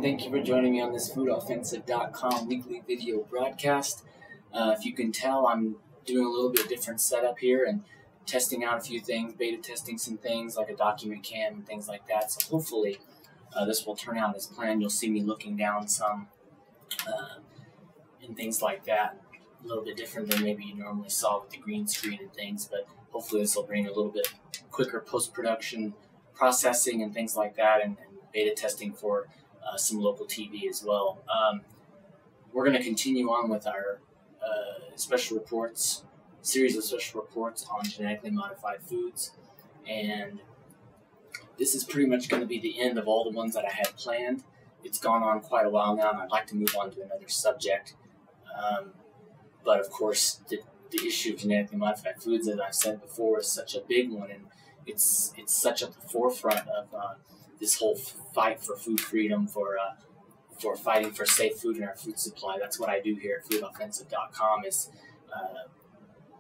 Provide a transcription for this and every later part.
thank you for joining me on this foodoffensive.com weekly video broadcast. If you can tell, I'm doing a little bit different setup here and testing out a few things, beta testing some things like a document cam and things like that. So hopefully this will turn out as planned. You'll see me looking down some and things like that. A little bit different than maybe you normally saw with the green screen and things, but hopefully this will bring a little bit quicker post-production processing and things like that, and beta testing for some local TV as well. We're going to continue on with our series of special reports on genetically modified foods, and this is pretty much going to be the end of all the ones that I had planned. It's gone on quite a while now, and I'd like to move on to another subject. But of course, the issue of genetically modified foods, as I've said before, is such a big one, and it's such at the forefront of this whole fight for food freedom, for fighting for safe food in our food supply. That's what I do here at foodoffensive.com, is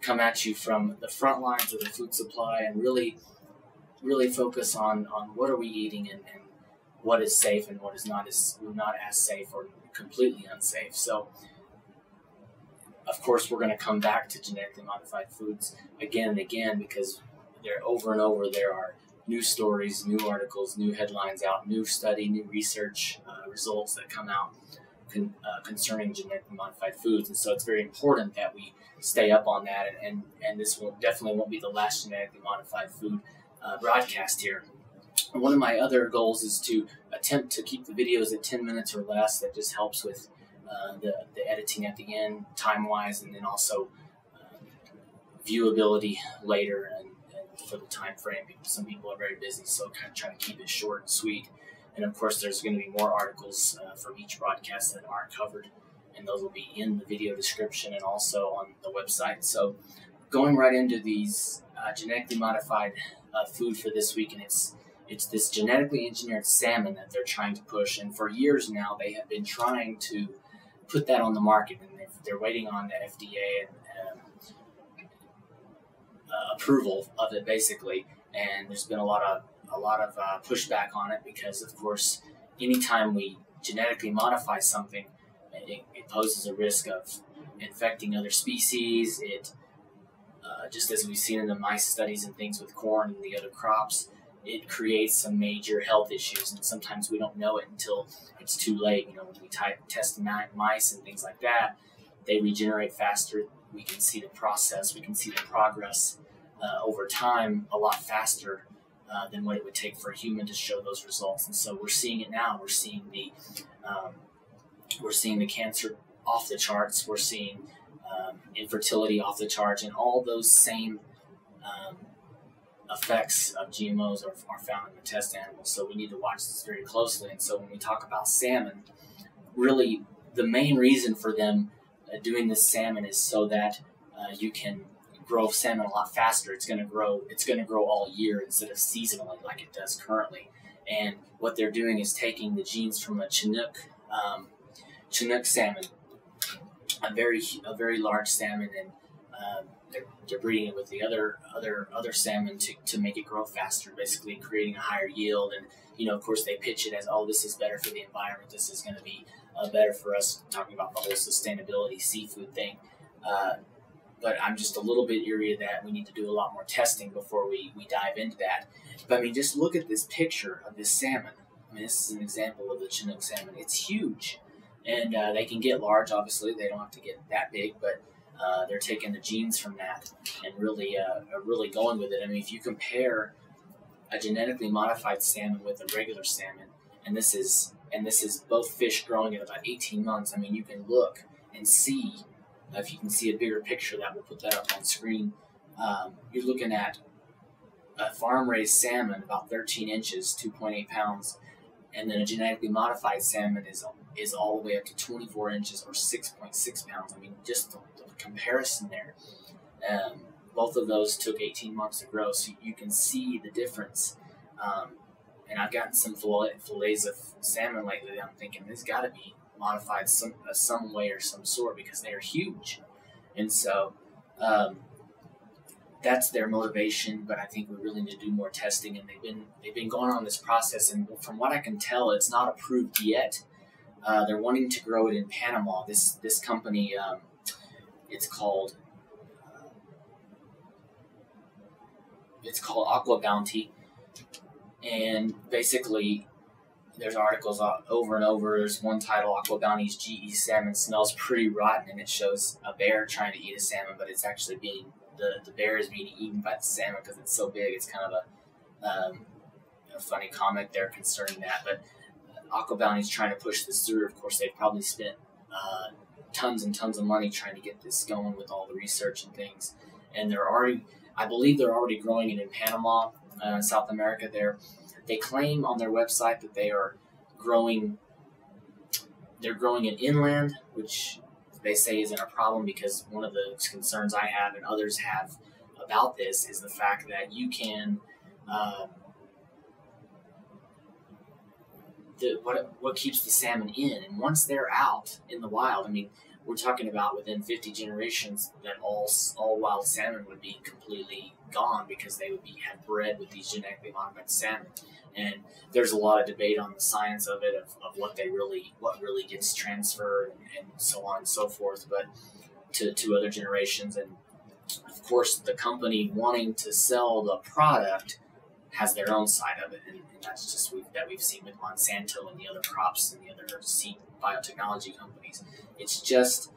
come at you from the front lines of the food supply and really focus on what are we eating and what is safe and what is not as safe or completely unsafe. So, of course, we're going to come back to genetically modified foods again and again, because over and over there are new stories, new articles, new headlines out, new study, new research results that come out concerning genetically modified foods. And so it's very important that we stay up on that, and this definitely won't be the last genetically modified food broadcast here. And one of my other goals is to attempt to keep the videos at 10 minutes or less. That just helps with the editing at the end, time-wise, and then also viewability later and for the time frame. Some people are very busy, so kind of try to keep it short and sweet. And of course, there's going to be more articles from each broadcast that aren't covered, and those will be in the video description and also on the website. So going right into these genetically modified food for this week, and it's this genetically engineered salmon that they're trying to push. And for years now, they have been trying to put that on the market, and they're waiting on the FDA and approval of it, basically. And there's been a lot of pushback on it, because of course, anytime we genetically modify something, it poses a risk of infecting other species. It just as we've seen in the mice studies and things with corn and the other crops, it creates some major health issues, and sometimes we don't know it until it's too late. You know, when we test mice and things like that, they regenerate faster. We can see the process, we can see the progress over time a lot faster than what it would take for a human to show those results. And so we're seeing it now. We're seeing the cancer off the charts. We're seeing infertility off the charts, and all those same effects of GMOs are found in the test animals. So we need to watch this very closely. And so when we talk about salmon, really the main reason for them doing this salmon is so that you can grow salmon a lot faster. It's going to grow all year instead of seasonally like it does currently. And what they're doing is taking the genes from a Chinook salmon, a very large salmon, and they're breeding it with the other salmon to make it grow faster, basically creating a higher yield. And of course, they pitch it as, oh, this is better for the environment. This is going to be better for us, talking about the whole sustainability seafood thing. But I'm just a little bit eerie that we need to do a lot more testing before we dive into that. But I mean, just look at this picture of this salmon. I mean, this is an example of the Chinook salmon. It's huge, and they can get large. Obviously, they don't have to get that big, but they're taking the genes from that and really going with it. I mean, if you compare a genetically modified salmon with a regular salmon, and this is both fish growing at about 18 months. I mean, you can look and see. If you can see a bigger picture, that will put that up on screen. You're looking at a farm-raised salmon about 13 inches, 2.8 pounds, and then a genetically modified salmon is all the way up to 24 inches or 6.6 pounds. I mean, just the comparison there. Both of those took 18 months to grow, so you can see the difference. And I've gotten some fillets of salmon lately that I'm thinking, this got to be modified some way or some sort, because they are huge. And so that's their motivation, but I think we really need to do more testing, and they've been going on this process, and from what I can tell, it's not approved yet. They're wanting to grow it in Panama. This company, it's called Aqua Bounty, and basically there's articles over and over. There's one title, Aqua Bounty's GE salmon smells pretty rotten, and it shows a bear trying to eat a salmon, but it's actually the bear is being eaten by the salmon because it's so big. It's kind of a funny comic there concerning that. But Aqua Bounty's trying to push this through. Of course, they've probably spent tons and tons of money trying to get this going with all the research and things. And I believe they're already growing it in Panama, South America there. They claim on their website that they're growing it inland, which they say isn't a problem, because one of the concerns I have and others have about this is the fact that you can what keeps the salmon in, and once they're out in the wild, I mean, we're talking about within 50 generations that all wild salmon would be completely gone, because they would have bred with these genetically modified salmon. And there's a lot of debate on the science of it, of what really gets transferred and so on and so forth, but to other generations. And of course, the company wanting to sell the product has their own side of it, and that's just that we've seen with Monsanto and the other crops and the other seed biotechnology companies. It's just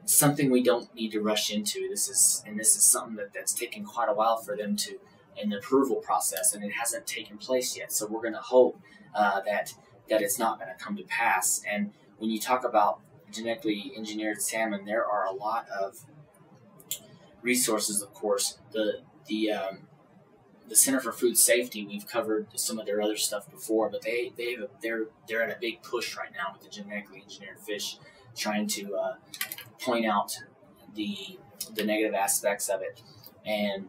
something we don't need to rush into. This is something that's taken quite a while for them to, in the approval process, and it hasn't taken place yet. So we're going to hope that it's not going to come to pass. And when you talk about genetically engineered salmon, there are a lot of resources. Of course, the Center for Food Safety, we've covered some of their other stuff before, but they're at a big push right now with the genetically engineered fish, trying to point out the negative aspects of it. And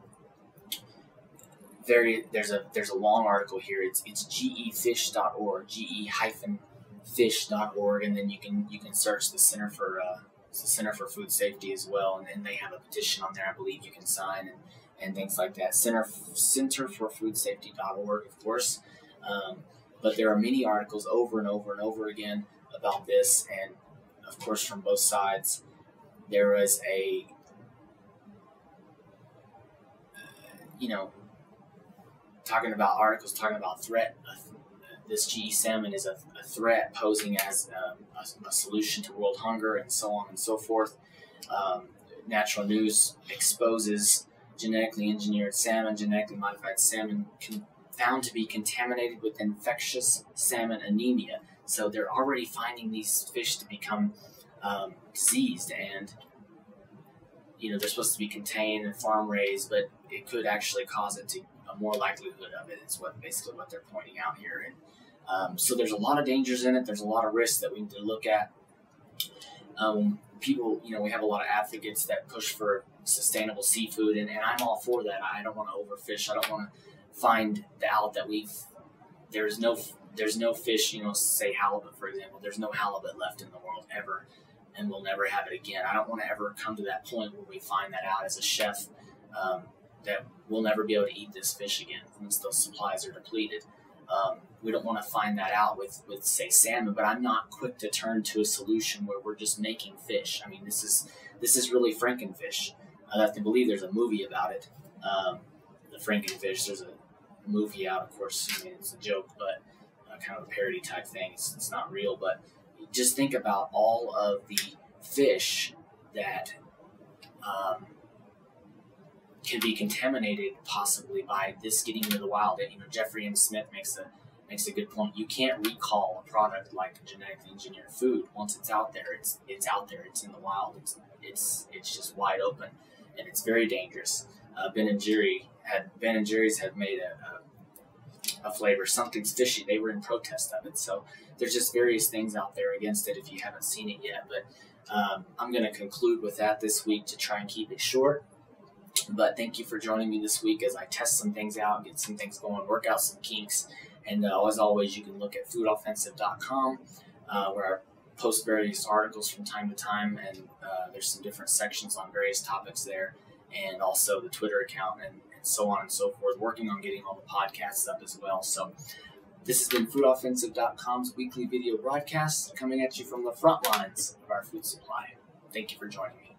there's a long article here. It's gefish.org, ge-fish.org, and then you can search the Center for Food Safety as well, and they have a petition on there, I believe you can sign and things like that. Center for Food Safety.org, of course. But there are many articles over and over and over again about this, and of course from both sides. There was articles talking about threat. This GE salmon is a threat, posing as a solution to world hunger, and so on and so forth. Natural News exposes genetically engineered salmon, genetically modified salmon, found to be contaminated with infectious salmon anemia. So they're already finding these fish to become diseased, and they're supposed to be contained and farm raised, but it could actually cause it to a more likelihood of it. It's basically what they're pointing out here. And so there's a lot of dangers in it. There's a lot of risks that we need to look at. People, we have a lot of advocates that push for sustainable seafood, and I'm all for that. I don't want to overfish. I don't want to find out that there's no fish, say halibut, for example. There's no halibut left in the world ever, and we'll never have it again. I don't want to ever come to that point where we find that out as a chef, that we'll never be able to eat this fish again once those supplies are depleted. We don't want to find that out with say salmon, but I'm not quick to turn to a solution where we're just making fish. I mean, this is really Frankenfish. I have to believe there's a movie about it. The Frankenfish, there's a movie out, of course. I mean, it's a joke, but kind of a parody type thing. It's not real, but just think about all of the fish that can be contaminated possibly by this getting into the wild. Jeffrey M. Smith makes a good point. You can't recall a product like genetically engineered food. Once it's out there, it's out there. It's in the wild. It's just wide open, and it's very dangerous. Ben and Jerry's had made a flavor, something's fishy. They were in protest of it. So there's just various things out there against it if you haven't seen it yet. But I'm going to conclude with that this week to try and keep it short. But thank you for joining me this week as I test some things out, get some things going, work out some kinks. And as always, you can look at foodoffensive.com where I post various articles from time to time, and there's some different sections on various topics there, and also the Twitter account and so on and so forth, working on getting all the podcasts up as well. So This has been foodoffensive.com's weekly video broadcast coming at you from the front lines of our food supply. Thank you for joining me.